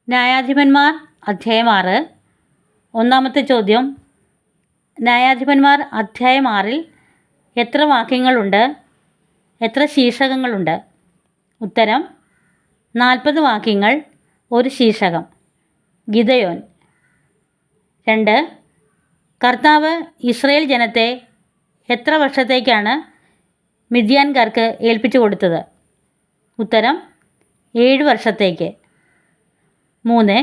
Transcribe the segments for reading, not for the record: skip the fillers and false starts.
ന്യായാധിപന്മാർ അധ്യായം 6. ഒന്നാമത്തെ ചോദ്യം, ന്യായാധിപന്മാർ അധ്യായം 6-ൽ എത്ര വാക്യങ്ങളുണ്ട്? എത്ര ശീർഷകങ്ങളുണ്ട്? ഉത്തരം: 40 വാക്യങ്ങൾ, 1 ശീർഷകം. ഗിദെയോൻ. 2. കർത്താവ് ഇസ്രായേൽ ജനത്തെ എത്ര വർഷത്തേക്കാണ് മിദ്യാൻകാർക്ക് ഏൽപ്പിച്ചു കൊടുത്തത്? ഉത്തരം: 7 വർഷത്തേക്ക്. 3.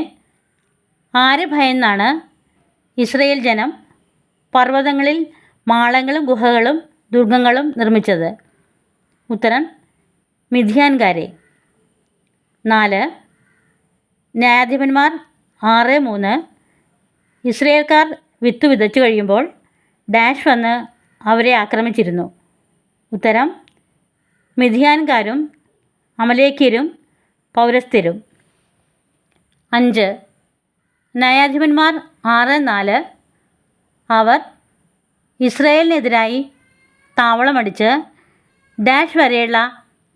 ആരെ ഭയന്നാണ് ഇസ്രായേൽ ജനം പർവ്വതങ്ങളിൽ മാളങ്ങളും ഗുഹകളും ദുർഗങ്ങളും നിർമ്മിച്ചത്? ഉത്തരം: മിദ്യാൻകാരെ. 4. ന്യായാധിപന്മാർ 6:3. ഇസ്രായേൽക്കാർ വിത്ത് വിതച്ചു കഴിയുമ്പോൾ ഡാഷ് വന്ന് അവരെ ആക്രമിച്ചിരുന്നു. ഉത്തരം: മിദ്യാൻകാരും അമലേക്യരും പൗരസ്ത്യരും. 5. ന്യായാധിപന്മാർ 6:4. അവർ ഇസ്രായേലിനെതിരായി താവളമടിച്ച് ഡാഷ് വരെയുള്ള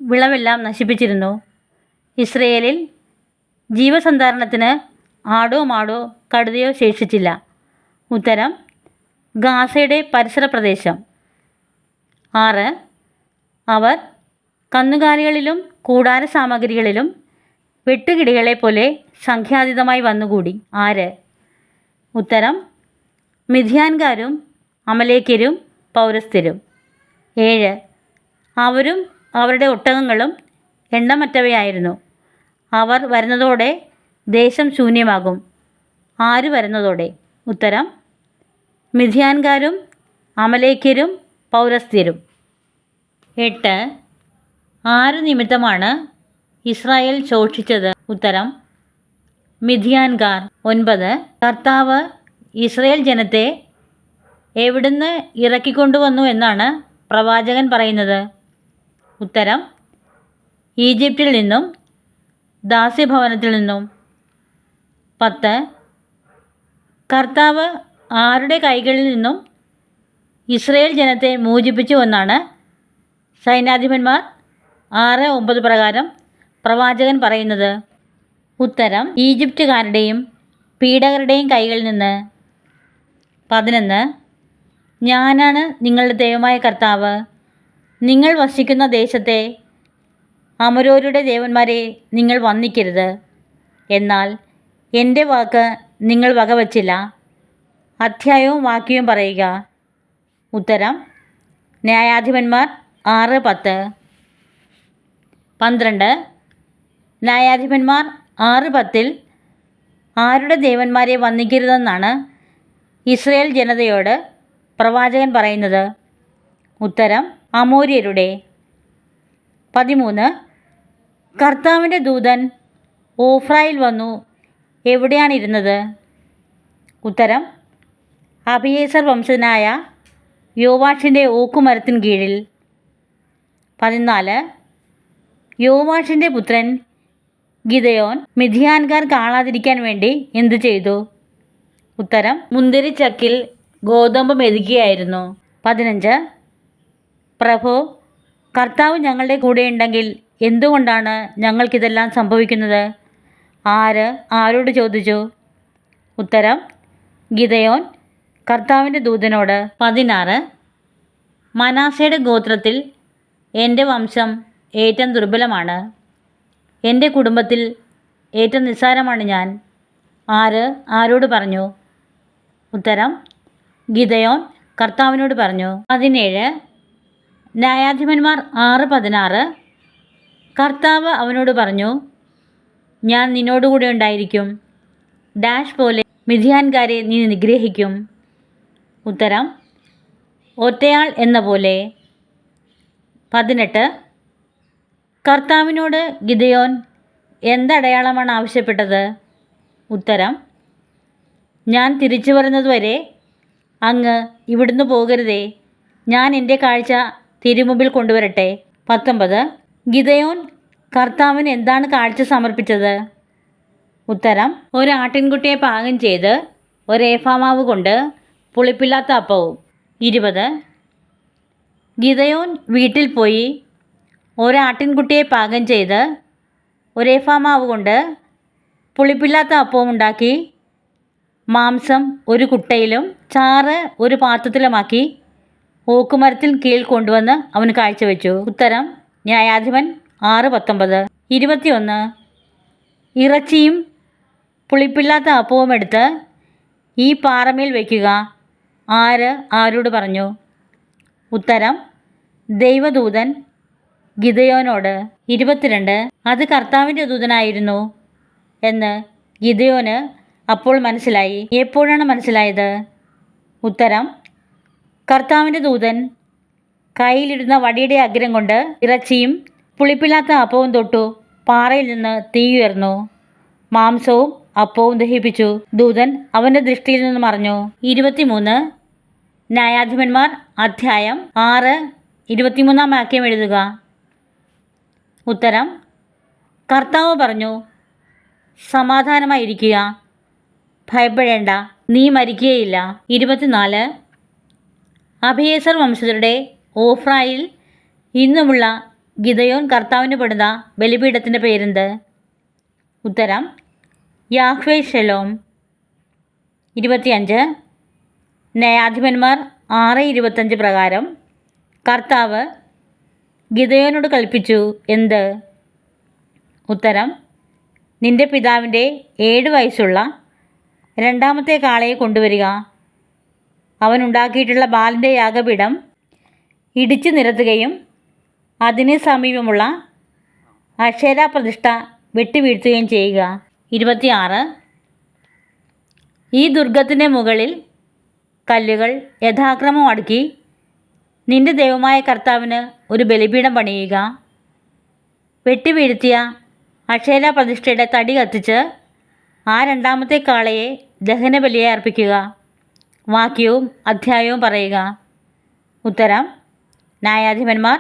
വിളവെല്ലാം നശിപ്പിച്ചിരുന്നു. ഇസ്രായേലിൽ ജീവസന്ധാരണത്തിന് ആടോ മാടോ കഴുതയോ ശേഷിച്ചില്ല. ഉത്തരം: ഗാസയുടെ പരിസര പ്രദേശം. 6. അവർ കന്നുകാലികളിലും കൂടാര സാമഗ്രികളിലും വെട്ടുകിളികളെപ്പോലെ സംഖ്യാതീതമായി വന്നുകൂടി. ആര്? ഉത്തരം: മിദ്യാൻകാരും അമലേക്യരും പൗരസ്ത്യരും. 7. അവരും അവരുടെ ഒട്ടകങ്ങളും എണ്ണമറ്റവയായിരുന്നു. അവർ വരുന്നതോടെ ദേശം ശൂന്യമാകും. ആര് വരുന്നതോടെ? ഉത്തരം: മിദ്യാൻകാരും അമലേക്യരും പൗരസ്ത്യരും. 8. ആരു നിമിത്തമാണ് ഇസ്രായേൽ ശോഷിച്ചത്? ഉത്തരം: മിദ്യാൻകാർ. 9. കർത്താവ് ഇസ്രായേൽ ജനത്തെ എവിടുന്ന് ഇറക്കിക്കൊണ്ടുവന്നു എന്നാണ് പ്രവാചകൻ പറയുന്നത്? ഉത്തരം: ഈജിപ്തിൽ നിന്നും, ദാസ്യഭവനത്തിൽ നിന്നും. 10. കർത്താവ് ആരുടെ കൈകളിൽ നിന്നും ഇസ്രായേൽ ജനത്തെ മോചിപ്പിച്ചുവെന്നാണ് സൈന്യാധിപന്മാർ 6:9 പ്രകാരം പ്രവാചകൻ പറയുന്നത്? ഉത്തരം: ഈജിപ്തുകാരുടെയും പീഡകരുടെയും കൈകളിൽ നിന്ന്. 11. ഞാനാണ് നിങ്ങളുടെ ദൈവമായ കർത്താവ്. നിങ്ങൾ വസിക്കുന്ന ദേശത്തെ അമോര്യരുടെ ദേവന്മാരെ നിങ്ങൾ വന്ദിക്കരുത്. എന്നാൽ എൻ്റെ വാക്ക് നിങ്ങൾ വകവച്ചില്ല. അധ്യായവും വാക്യവും പറയുക. ഉത്തരം: ന്യായാധിപന്മാർ 6:10. 12. ന്യായാധിപന്മാർ 6:10-ൽ ആരുടെ ദേവന്മാരെ വന്ദിക്കരുതെന്നാണ് ഇസ്രായേൽ ജനതയോട് പ്രവാചകൻ പറയുന്നത്? ഉത്തരം: അമോര്യരുടെ. 13. കർത്താവിൻ്റെ ദൂതൻ ഓഫ്രയിൽ വന്നു എവിടെയാണിരുന്നത്? ഉത്തരം: അബിയേസർ വംശജനായ യോവാഷിൻ്റെ ഓക്കുമരത്തിൻ കീഴിൽ. 14. യോവാഷിൻ്റെ പുത്രൻ ഗിദെയോൻ മിദ്യാൻകാർ കാണാതിരിക്കാൻ വേണ്ടി എന്തു ചെയ്തു? ഉത്തരം: മുന്തിരിച്ചക്കിൽ ഗോതമ്പ് മെതിക്കുകയായിരുന്നു. 15. പ്രഭോ, കർത്താവ് ഞങ്ങളുടെ കൂടെയുണ്ടെങ്കിൽ എന്തുകൊണ്ടാണ് ഞങ്ങൾക്കിതെല്ലാം സംഭവിക്കുന്നത്? ആര് ആരോട് ചോദിച്ചു? ഉത്തരം: ഗിദെയോൻ കർത്താവിൻ്റെ ദൂതനോട്. 16. മനാസയുടെ ഗോത്രത്തിൽ എൻ്റെ വംശം ഏറ്റവും ദുർബലമാണ്. എൻ്റെ കുടുംബത്തിൽ ഏറ്റവും നിസ്സാരമാണ് ഞാൻ. ആര് ആരോട് പറഞ്ഞു? ഉത്തരം: ഗിദെയോൻ കർത്താവിനോട് പറഞ്ഞു. 17. ന്യായാധിപന്മാർ 6:16. കർത്താവ് അവനോട് പറഞ്ഞു, ഞാൻ നിന്നോടുകൂടെ ഉണ്ടായിരിക്കും. ഡാഷ് പോലെ മിദ്യാൻകാരെ നീ നിഗ്രഹിക്കും. ഉത്തരം: ഒറ്റയാൾ എന്ന പോലെ. 18. കർത്താവിനോട് ഗിദെയോൻ എന്തടയാളമാണ് ആവശ്യപ്പെട്ടത്? ഉത്തരം: ഞാൻ തിരിച്ചു വരുന്നതുവരെ അങ്ങ് ഇവിടുന്ന് പോകരുതേ. ഞാൻ എൻ്റെ കാഴ്ച തിരുമുമ്പിൽ കൊണ്ടുവരട്ടെ. 19. ഗിദെയോൻ കർത്താവിന് എന്താണ് കാഴ്ച സമർപ്പിച്ചത്? ഉത്തരം: ഒരു ആട്ടിൻകുട്ടിയെ പാകം ചെയ്ത് ഒരേഫാമാവ് കൊണ്ട് പുളിപ്പില്ലാത്ത അപ്പവും. 20. ഗിദെയോൻ വീട്ടിൽ പോയി ഒരാട്ടിൻകുട്ടിയെ പാകം ചെയ്ത് ഒരേഫാമാവ് കൊണ്ട് പുളിപ്പില്ലാത്ത അപ്പവും ഉണ്ടാക്കി മാംസം ഒരു കുട്ടയിലും ചാറ് ഒരു പാത്രത്തിലുമാക്കി ഓക്കുമരത്തിൽ കീഴിൽ കൊണ്ടുവന്ന് അവന് കാഴ്ചവെച്ചു. ഉത്തരം ന്യായാധിപൻ 6:19. 21. ഇറച്ചിയും പുളിപ്പില്ലാത്ത അപ്പവും എടുത്ത് ഈ പാറമേൽ വയ്ക്കുക. ആര് ആരോട് പറഞ്ഞു? ഉത്തരം ദൈവദൂതൻ ഗിദെയോനോട്. 22. അത് കർത്താവിൻ്റെ ദൂതനായിരുന്നു എന്ന് ഗിദെയോന് അപ്പോൾ മനസ്സിലായി. എപ്പോഴാണ് മനസ്സിലായത്? ഉത്തരം കർത്താവിൻ്റെ ദൂതൻ കയ്യിലിരുന്ന വടിയുടെ അഗ്രം കൊണ്ട് ഇറച്ചിയും പുളിപ്പില്ലാത്ത അപ്പവും തൊട്ടു. പാറയിൽ നിന്ന് തീയുയർന്നു, മാംസവും അപ്പവും ദഹിപ്പിച്ചു. ദൂതൻ അവൻ്റെ ദൃഷ്ടിയിൽ നിന്ന് മറഞ്ഞു. 23. ന്യായാധിപന്മാർ അധ്യായം 6 23 വാക്യം എഴുതുക. ഉത്തരം കർത്താവ് പറഞ്ഞു, സമാധാനമായിരിക്കുക, ഭയപ്പെടേണ്ട, നീ മരിക്കുകയില്ല. 24. അബിയേസർ വംശജരുടെ ഓഫ്രായിൽ ഇന്നുമുള്ള ഗിദെയോൻ കർത്താവിന് പെടുന്ന ബലിപീഠത്തിൻ്റെ പേരെന്ത്? ഉത്തരം യാഹ്വേ ഷെലോം. 25. ന്യായാധിപന്മാർ 6:25 പ്രകാരം കർത്താവ് ഗിദെയോനോട് കൽപ്പിച്ചു എന്ത്? ഉത്തരം നിന്റെ പിതാവിൻ്റെ 7 വയസ്സുള്ള രണ്ടാമത്തെ കാളയെ കൊണ്ടുവരിക. അവനുണ്ടാക്കിയിട്ടുള്ള ബാലിൻ്റെ യാഗപീഠം ഇടിച്ചു നിരത്തുകയും അതിന് സമീപമുള്ള അക്ഷേര പ്രതിഷ്ഠ വെട്ടിവീഴ്ത്തുകയും ചെയ്യുക. 26. ഈ ദുർഗത്തിൻ്റെ മുകളിൽ കല്ലുകൾ യഥാക്രമം അടുക്കി നിന്റെ ദൈവമായ കർത്താവിന് ഒരു ബലിപീഠം പണിയുക. വെട്ടിവീഴ്ത്തിയ അക്ഷേര പ്രതിഷ്ഠയുടെ തടി കത്തിച്ച് ആ രണ്ടാമത്തെ കാളയെ ദഹനബലിയായി അർപ്പിക്കുക. വാക്യവും അധ്യായവും പറയുക. ഉത്തരം ന്യായാധിപന്മാർ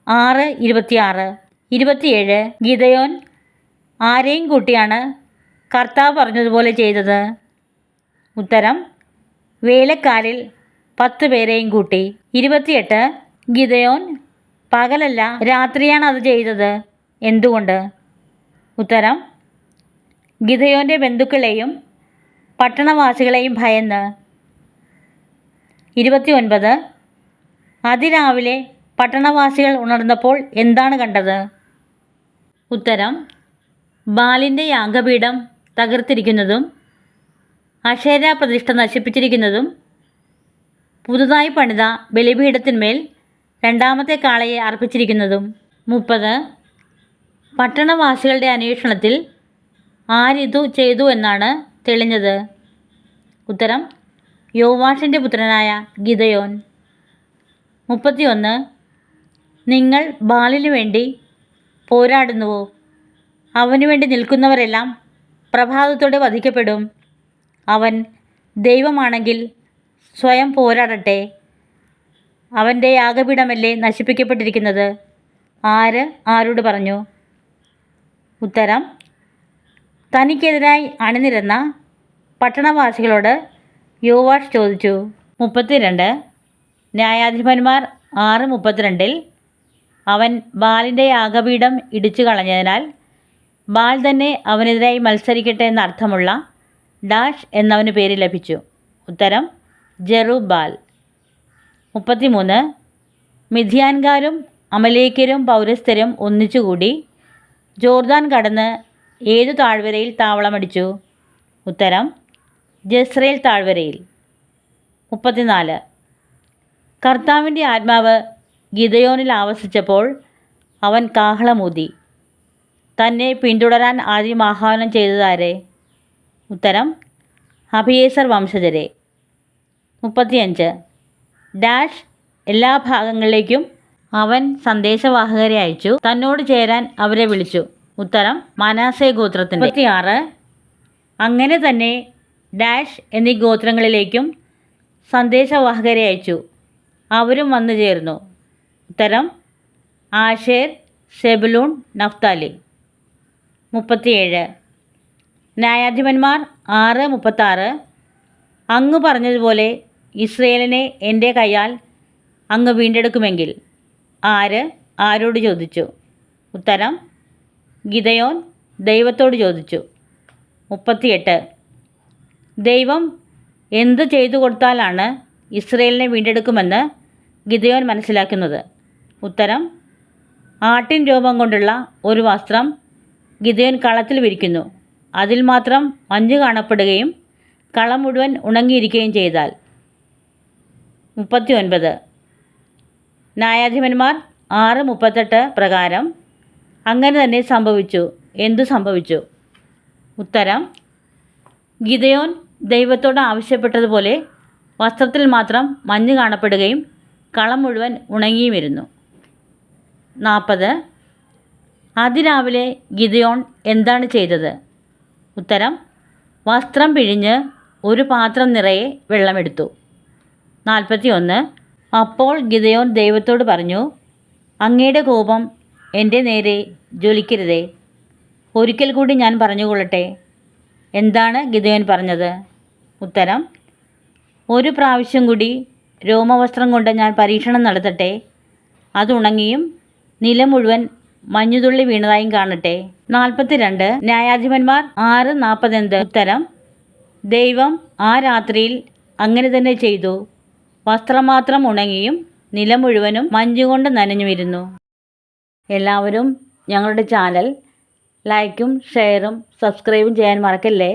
6:26. 27. ഗിദെയോൻ ആരെയും കൂട്ടിയാണ് കർത്താവ് പറഞ്ഞതുപോലെ ചെയ്തത്? ഉത്തരം വേലക്കാരിൽ 10 പേരെയും കൂട്ടി. 28. ഗിദെയോൻ പകലല്ല രാത്രിയാണ് അത് ചെയ്തത്. എന്തുകൊണ്ട്? ഉത്തരം ഗിദെയോൻ്റെ ബന്ധുക്കളെയും പട്ടണവാസികളെയും ഭയന്ന്. 29. അതിരാവിലെ പട്ടണവാസികൾ ഉണർന്നപ്പോൾ എന്താണ് കണ്ടത്? ഉത്തരം ബാലിൻ്റെ യാഗപീഠം തകർത്തിരിക്കുന്നതും അക്ഷേര പ്രതിഷ്ഠ നശിപ്പിച്ചിരിക്കുന്നതും പുതുതായി പണിത ബലിപീഠത്തിന്മേൽ രണ്ടാമത്തെ കാളയെ അർപ്പിച്ചിരിക്കുന്നതും. 30. പട്ടണവാസികളുടെ അന്വേഷണത്തിൽ ആരിതു ചെയ്തു എന്നാണ് തെളിഞ്ഞത്? ഉത്തരം യോവാഷിൻ്റെ പുത്രനായ ഗിദെയോൻ. 31. നിങ്ങൾ ബാലിനു വേണ്ടി പോരാടുന്നുവോ? അവനു വേണ്ടി നിൽക്കുന്നവരെല്ലാം പ്രഭാതത്തോടെ വധിക്കപ്പെടും. അവൻ ദൈവമാണെങ്കിൽ സ്വയം പോരാടട്ടെ. അവൻ്റെ യാഗപീഠമല്ലേ നശിപ്പിക്കപ്പെട്ടിരിക്കുന്നത്. ആര് ആരോട് പറഞ്ഞു? ഉത്തരം തനിക്കെതിരായി അണിനിരന്ന പട്ടണവാസികളോട് യോവാഷ് ചോദിച്ചു. 32. ന്യായാധിപന്മാർ 6:32 അവൻ ബാലിൻ്റെ യാഗപീഠം ഇടിച്ചു കളഞ്ഞതിനാൽ ബാൽ തന്നെ അവനെതിരായി മത്സരിക്കട്ടെ എന്നർത്ഥമുള്ള ഡാഷ് എന്നവന് പേര് ലഭിച്ചു. ഉത്തരം ജെറുബ്ബാൽ. 33. മിദ്യാൻകാരും അമലേക്യരും പൗരസ്ത്യരും ഒന്നിച്ചുകൂടി ജോർദാൻ കടന്ന് ഏതു താഴ്വരയിൽ താവളമടിച്ചു? ഉത്തരം ജസ്രയേൽ താഴ്വരയിൽ. 34. കർത്താവിൻ്റെ ആത്മാവ് ഗിദെയോനിൽ ആവസിച്ചപ്പോൾ അവൻ കാഹളമൂതി. തന്നെ പിന്തുടരാൻ ആദ്യം ആഹ്വാനം ചെയ്തതാരെ? ഉത്തരം അബിയേസർ വംശജരെ. 35. ഡാഷ് എല്ലാ ഭാഗങ്ങളിലേക്കും അവൻ സന്ദേശവാഹകരെ അയച്ചു. തന്നോട് ചേരാൻ അവരെ വിളിച്ചു. ഉത്തരം മനാസെ ഗോത്രത്തിൻ്റെ. 36. അങ്ങനെ തന്നെ ഡാഷ് എന്നീ ഗോത്രങ്ങളിലേക്കും സന്ദേശവാഹകരെ അയച്ചു. അവരും വന്നു ചേർന്നു. ഉത്തരം ആശേർ, സെബുലൂൺ, നഫ്താലി. 37. ന്യായാധിപന്മാർ 6:36 അങ്ങ് പറഞ്ഞതുപോലെ ഇസ്രയേലിനെ എൻ്റെ കയ്യാൽ അങ്ങ് വീണ്ടെടുക്കുമെങ്കിൽ ആര് ആരോട് ചോദിച്ചു? ഉത്തരം ഗിദെയോൻ ദൈവത്തോട് ചോദിച്ചു. 38. ദൈവം എന്ത് ചെയ്തു കൊടുത്താലാണ് ഇസ്രയേലിനെ വീണ്ടെടുക്കുമെന്ന് ഗിദെയോൻ മനസ്സിലാക്കുന്നത്? ഉത്തരം: ആട്ടിൻ രോമം കൊണ്ടുള്ള ഒരു വസ്ത്രം ഗിദെയോൻ കളത്തിൽ വിരിക്കുന്നു. അതിൽ മാത്രം മഞ്ഞ് കാണപ്പെടുകയും കളം മുഴുവൻ ഉണങ്ങിയിരിക്കുകയും ചെയ്താൽ. 39. ന്യായാധിപന്മാർ 6:38 പ്രകാരം അങ്ങനെ തന്നെ സംഭവിച്ചു. എന്തു സംഭവിച്ചു? ഉത്തരം: ഗിദെയോൻ ദൈവത്തോട് ആവശ്യപ്പെട്ടതുപോലെ വസ്ത്രത്തിൽ മാത്രം മഞ്ഞ് കാണപ്പെടുകയും കളം മുഴുവൻ ഉണങ്ങിയുമിരുന്നു. 40. അതിരാവിലെ ഗിദെയോൻ എന്താണ് ചെയ്തത്? ഉത്തരം: വസ്ത്രം പിഴിഞ്ഞ് ഒരു പാത്രം നിറയെ വെള്ളമെടുത്തു. 41. അപ്പോൾ ഗിദെയോൻ ദൈവത്തോട് പറഞ്ഞു, അങ്ങയുടെ കോപം എൻ്റെ നേരെ ജ്വലിക്കരുതേ. ഒരിക്കൽ കൂടി ഞാൻ പറഞ്ഞുകൊള്ളട്ടെ. എന്താണ് ഗിദെയോൻ പറഞ്ഞത്? ഉത്തരം: ഒരു പ്രാവശ്യം കൂടി രോമവസ്ത്രം കൊണ്ട് ഞാൻ പരീക്ഷണം നടത്തട്ടെ. അത് ഉണങ്ങിയും നിലം മുഴുവൻ മഞ്ഞുതുള്ളി വീണതായും കാണട്ടെ. 42. ന്യായാധിപന്മാർ 6:40. ഉത്തരം: ദൈവം ആ രാത്രിയിൽ അങ്ങനെ തന്നെ ചെയ്തു. വസ്ത്രം മാത്രം ഉണങ്ങിയും നിലം മുഴുവനും മഞ്ഞുകൊണ്ട് നനഞ്ഞുമിരുന്നു. എല്ലാവരും ഞങ്ങളുടെ ചാനൽ ലൈക്കും ഷെയറും സബ്സ്ക്രൈബും ചെയ്യാൻ മറക്കല്ലേ.